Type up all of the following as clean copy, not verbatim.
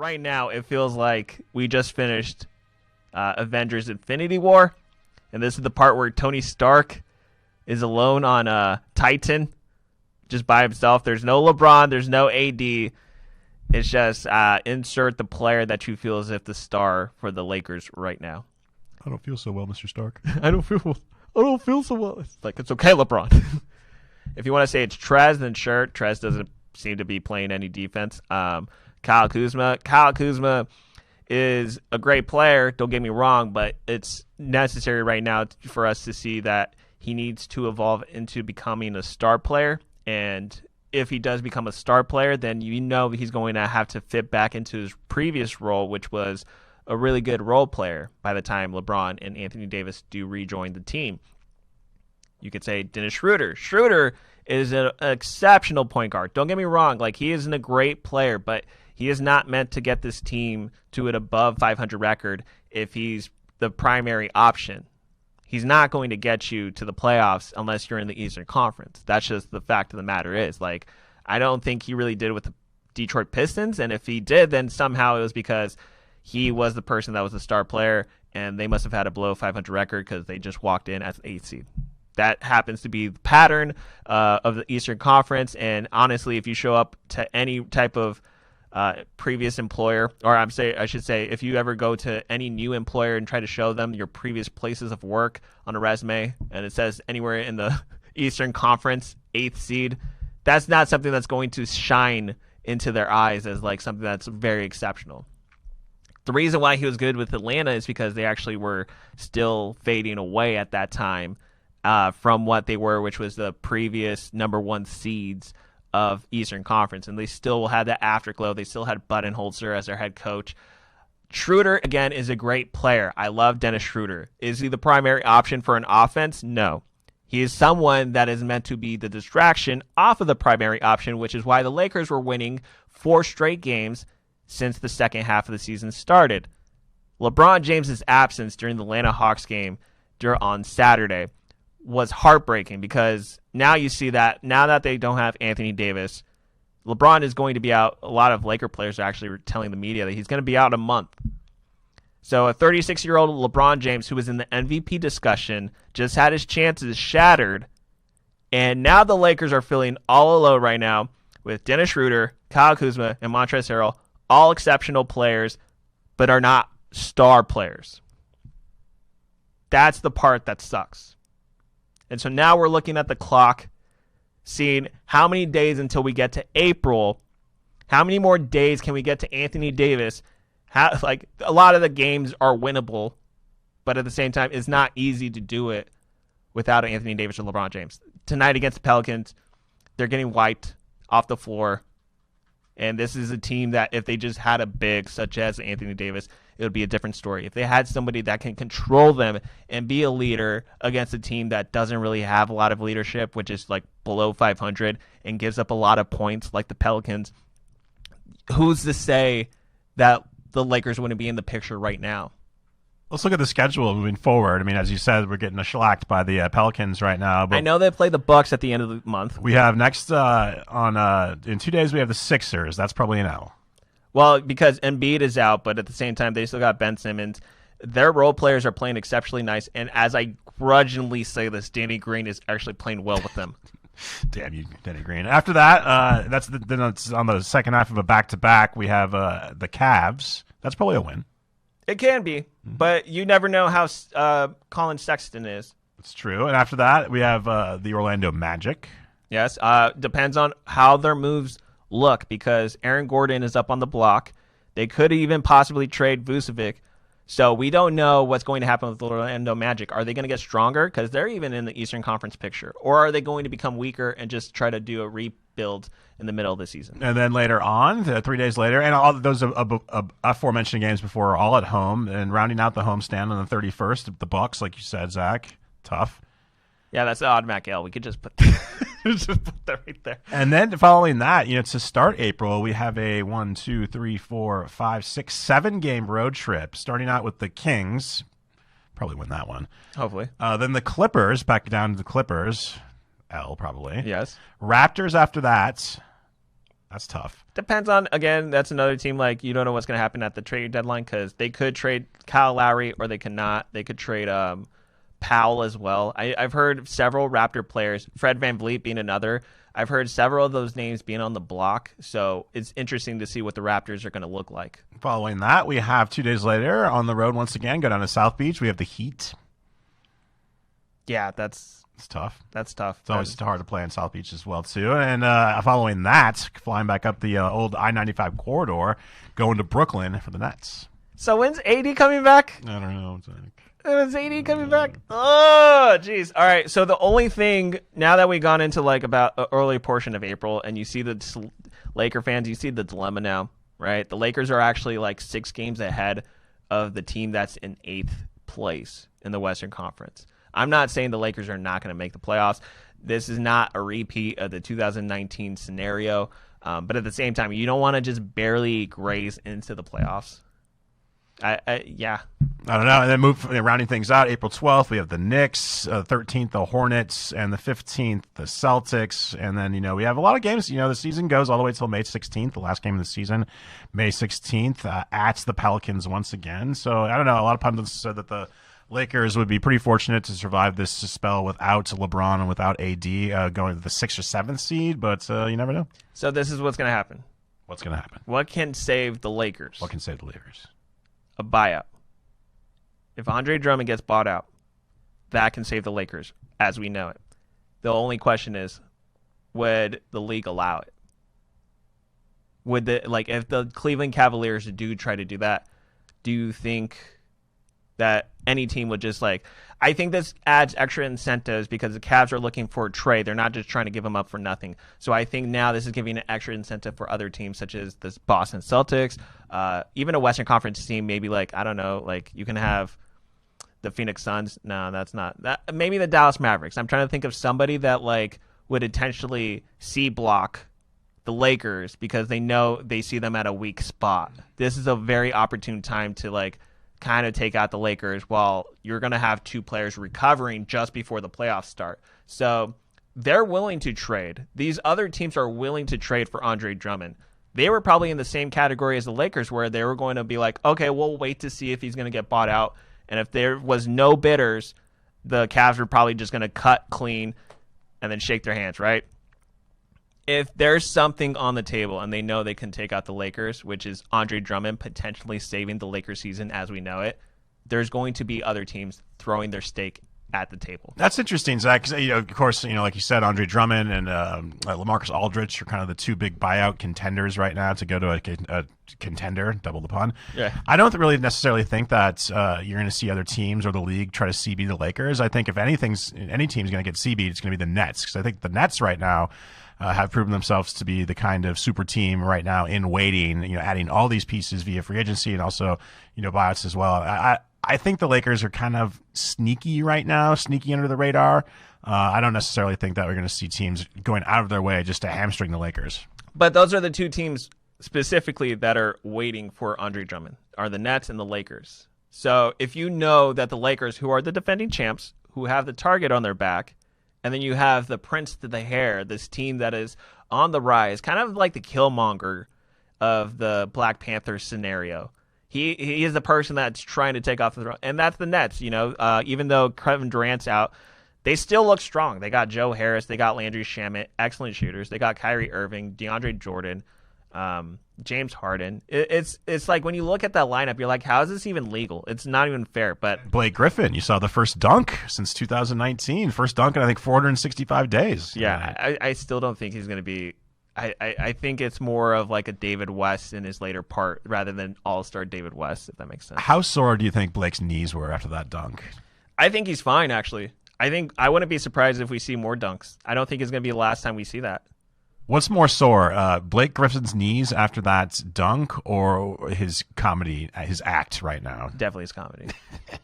Right now, it feels like we just finished Avengers Infinity War, and this is the part where Tony Stark is alone on Titan, just by himself. There's no LeBron, there's no AD. It's just insert the player that you feel as if the star for the Lakers right now. I don't feel so well, Mr. Stark. I don't feel so well. It's like, it's okay, LeBron. If you want to say it's Trez, then sure. Trez doesn't seem to be playing any defense. Kyle Kuzma is a great player, don't get me wrong, but it's necessary right now for us to see that he needs to evolve into becoming a star player. And if he does become a star player, then you know he's going to have to fit back into his previous role, which was a really good role player by the time LeBron and Anthony Davis do rejoin the team. You could say Dennis Schroeder. Schroeder is an exceptional point guard. Don't get me wrong. Like, he isn't a great player, but he is not meant to get this team to an above 500 record if he's the primary option. He's not going to get you to the playoffs unless you're in the Eastern Conference. That's just the fact of the matter is. Like, I don't think he really did with the Detroit Pistons, and if he did, then somehow it was because he was the person that was the star player, and they must have had a below 500 record because they just walked in as an 8th seed. That happens to be the pattern of the Eastern Conference, and honestly, if you show up to any type of previous employer, or I should say, if you ever go to any new employer and try to show them your previous places of work on a resume, and it says anywhere in the Eastern Conference, 8th seed, that's not something that's going to shine into their eyes as like something that's very exceptional. The reason why he was good with Atlanta is because they actually were still fading away at that time from what they were, which was the previous number 1 seeds of Eastern Conference, and they still had that afterglow. They still had Budenholzer as their head coach. Schroeder, again, is a great player. I love Dennis Schroeder. Is he the primary option for an offense? No. He is someone that is meant to be the distraction off of the primary option, which is why the Lakers were winning 4 straight games since the second half of the season started. LeBron James's absence during the Atlanta Hawks game on Saturday was heartbreaking, because now you see that now that they don't have Anthony Davis, LeBron is going to be out. A lot of Laker players are actually telling the media that he's going to be out a month. So a 36-year-old LeBron James, who was in the MVP discussion, just had his chances shattered, and now the Lakers are feeling all alone right now with Dennis Schroeder, Kyle Kuzma, and Montrezl Harrell, all exceptional players, but are not star players. That's the part that sucks. And so now we're looking at the clock, seeing how many days until we get to April. How many more days can we get to Anthony Davis? Like, a lot of the games are winnable, but at the same time, it's not easy to do it without Anthony Davis or LeBron James. Tonight against the Pelicans, they're getting wiped off the floor. And this is a team that if they just had a big such as Anthony Davis, it would be a different story. If they had somebody that can control them and be a leader against a team that doesn't really have a lot of leadership, which is like below 500 and gives up a lot of points like the Pelicans, who's to say that the Lakers wouldn't be in the picture right now? Let's look at the schedule moving forward. I mean, as you said, we're getting shellacked by the Pelicans right now. But I know they play the Bucks at the end of the month. We have next in 2 days we have the Sixers. That's probably an L. Well, because Embiid is out, but at the same time they still got Ben Simmons. Their role players are playing exceptionally nice, and as I grudgingly say this, Danny Green is actually playing well with them. Damn you, Danny Green. After that, that's on the second half of a back-to-back. We have the Cavs. That's probably a win. It can be, but you never know how Colin Sexton is. That's true. And after that, we have the Orlando Magic. Yes, depends on how their moves look, because Aaron Gordon is up on the block. They could even possibly trade Vucevic. So we don't know what's going to happen with the Orlando Magic. Are they going to get stronger? Because they're even in the Eastern Conference picture. Or are they going to become weaker and just try to do a rebuild in the middle of the season? And then later on, 3 days later, and all those aforementioned games before are all at home. And rounding out the homestand on the 31st, the Bucks, like you said, Zach. Tough. Yeah, that's the automatic L. We could just put just put that right there. And then following that, to start April, we have a 1, 2, 3, 4, 5, 6, 7-game road trip, starting out with the Kings. Probably win that one. Hopefully. Then the Clippers, back down to the Clippers. L, probably. Yes. Raptors after that. That's tough. Depends on, again, that's another team, like, you don't know what's going to happen at the trade deadline because they could trade Kyle Lowry or they could not. They could trade Powell as well. I've heard several Raptor players, Fred VanVleet being another. I've heard several of those names being on the block, so it's interesting to see what the Raptors are going to look like. Following that, we have 2 days later on the road once again, go down to South Beach. We have the Heat. Yeah, it's tough. That's tough. It's always hard to play in South Beach as well, too. And following that, flying back up the old I-95 corridor, going to Brooklyn for the Nets. So when's AD coming back? I don't know. Is AD coming back? Oh, jeez. All right. So the only thing, now that we've gone into like about an early portion of April and you see the Laker fans, you see the dilemma now, right? The Lakers are actually like 6 games ahead of the team that's in 8th place in the Western Conference. I'm not saying the Lakers are not going to make the playoffs. This is not a repeat of the 2019 scenario. But at the same time, you don't want to just barely graze into the playoffs. Yeah. I don't know. And then rounding things out, April 12th, we have the Knicks, 13th, the Hornets, and the 15th, the Celtics. And then, we have a lot of games. The season goes all the way till May 16th, the last game of the season, May 16th, at the Pelicans once again. So, I don't know. A lot of pundits said that the Lakers would be pretty fortunate to survive this spell without LeBron and without AD going to the 6th or 7th seed, but you never know. So this is what's going to happen. What's going to happen? What can save the Lakers? What can save the Lakers? A buyout. If Andre Drummond gets bought out, that can save the Lakers as we know it. The only question is, would the league allow it? Would if the Cleveland Cavaliers do try to do that, do you think that any team would just I think this adds extra incentives because the Cavs are looking for a trade. They're not just trying to give them up for nothing. So I think now this is giving an extra incentive for other teams such as the Boston Celtics, even a Western Conference team, maybe I don't know, you can have the Phoenix Suns. No, that's not that. Maybe the Dallas Mavericks. I'm trying to think of somebody that would intentionally C-block the Lakers because they know they see them at a weak spot. This is a very opportune time to kind of take out the Lakers while you're going to have 2 players recovering just before the playoffs start. So they're willing to trade. These other teams are willing to trade for Andre Drummond. They were probably in the same category as the Lakers where they were going to be okay, we'll wait to see if he's going to get bought out. And if there was no bidders, the Cavs were probably just going to cut clean and then shake their hands, right? If there's something on the table and they know they can take out the Lakers, which is Andre Drummond potentially saving the Lakers season as we know it, there's going to be other teams throwing their stake at the table. That's interesting, Zach. 'Cause, of course, like you said, Andre Drummond and LaMarcus Aldridge are kind of the 2 big buyout contenders right now to go to a contender, double the pun. Yeah. I don't really necessarily think that you're going to see other teams or the league try to CB the Lakers. I think if any team's going to get CB'd, it's going to be the Nets because I think the Nets right now have proven themselves to be the kind of super team right now in waiting, adding all these pieces via free agency and also, buyouts as well. I think the Lakers are kind of sneaky right now, sneaky under the radar. I don't necessarily think that we're going to see teams going out of their way just to hamstring the Lakers. But those are the 2 teams specifically that are waiting for Andre Drummond, are the Nets and the Lakers. So if you know that the Lakers, who are the defending champs, who have the target on their back, and then you have the Prince to the Hair, this team that is on the rise, kind of like the Killmonger of the Black Panther scenario. He is the person that's trying to take off the throne, and that's the Nets. Even though Kevin Durant's out, they still look strong. They got Joe Harris, they got Landry Shamet, excellent shooters. They got Kyrie Irving, DeAndre Jordan, James Harden. It's when you look at that lineup, you're like, how is this even legal? It's not even fair. But Blake Griffin, you saw the first dunk since 2019. First dunk in, I think, 465 days. Yeah, I still don't think he's going to be. I think it's more of a David West in his later part rather than all-star David West, if that makes sense. How sore do you think Blake's knees were after that dunk? I think he's fine, actually. I wouldn't be surprised if we see more dunks. I don't think it's going to be the last time we see that. What's more sore, Blake Griffin's knees after that dunk or his comedy, his act right now? Definitely his comedy.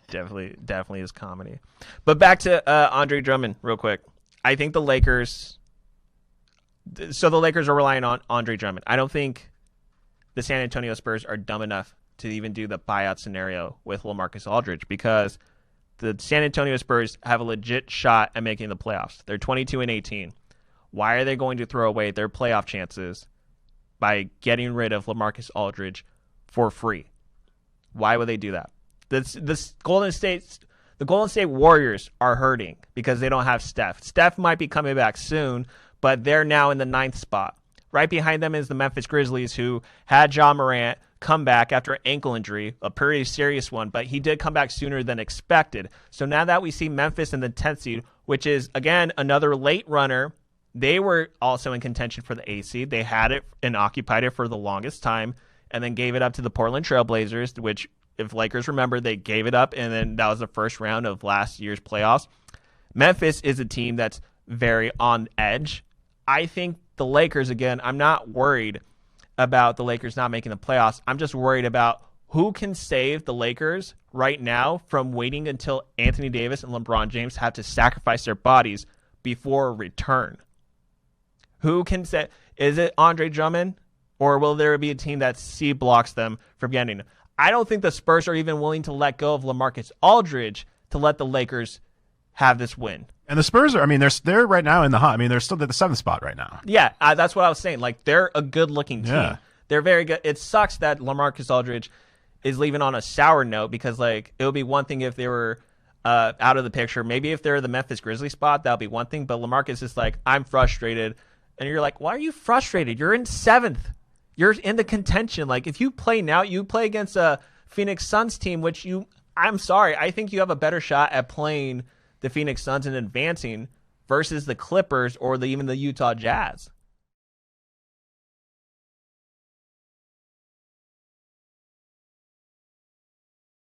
definitely his comedy. But back to Andre Drummond real quick. I think the Lakers are relying on Andre Drummond. I don't think the San Antonio Spurs are dumb enough to even do the buyout scenario with LaMarcus Aldridge because the San Antonio Spurs have a legit shot at making the playoffs. They're 22-18. Why are they going to throw away their playoff chances by getting rid of LaMarcus Aldridge for free. Why would they do that? The Golden State Warriors are hurting because they don't have Steph. Steph might be coming back soon, but they're now in the 9th spot. Right behind them is the Memphis Grizzlies, who had Ja Morant come back after an ankle injury, a pretty serious one, but he did come back sooner than expected. So now that we see Memphis in the 10th seed, which is, again, another late runner, they were also in contention for the 8th seed. They had it and occupied it for the longest time and then gave it up to the Portland Trailblazers, which, if Lakers remember, they gave it up, and then that was the first round of last year's playoffs. Memphis is a team that's very on edge. I think the Lakers, again, I'm not worried about the Lakers not making the playoffs. I'm just worried about who can save the Lakers right now from waiting until Anthony Davis and LeBron James have to sacrifice their bodies before a return. Who can say, is it Andre Drummond, or will there be a team that C blocks them from getting him? I don't think the Spurs are even willing to let go of LaMarcus Aldridge to let the Lakers have this win. And the Spurs are, I mean, they're right now in the hunt. I mean, they're still at the 7th spot right now. Yeah, that's what I was saying. Like, they're a good-looking team. Yeah. They're very good. It sucks that LaMarcus Aldridge is leaving on a sour note because, like, it would be one thing if they were out of the picture. Maybe if they're the Memphis Grizzlies spot, that would be one thing. But LaMarcus is like, I'm frustrated. And you're like, why are you frustrated? You're in 7th. You're in the contention. Like, if you play now, you play against a Phoenix Suns team, which I'm sorry, I think you have a better shot at playing the Phoenix Suns and advancing versus the Clippers or even the Utah Jazz.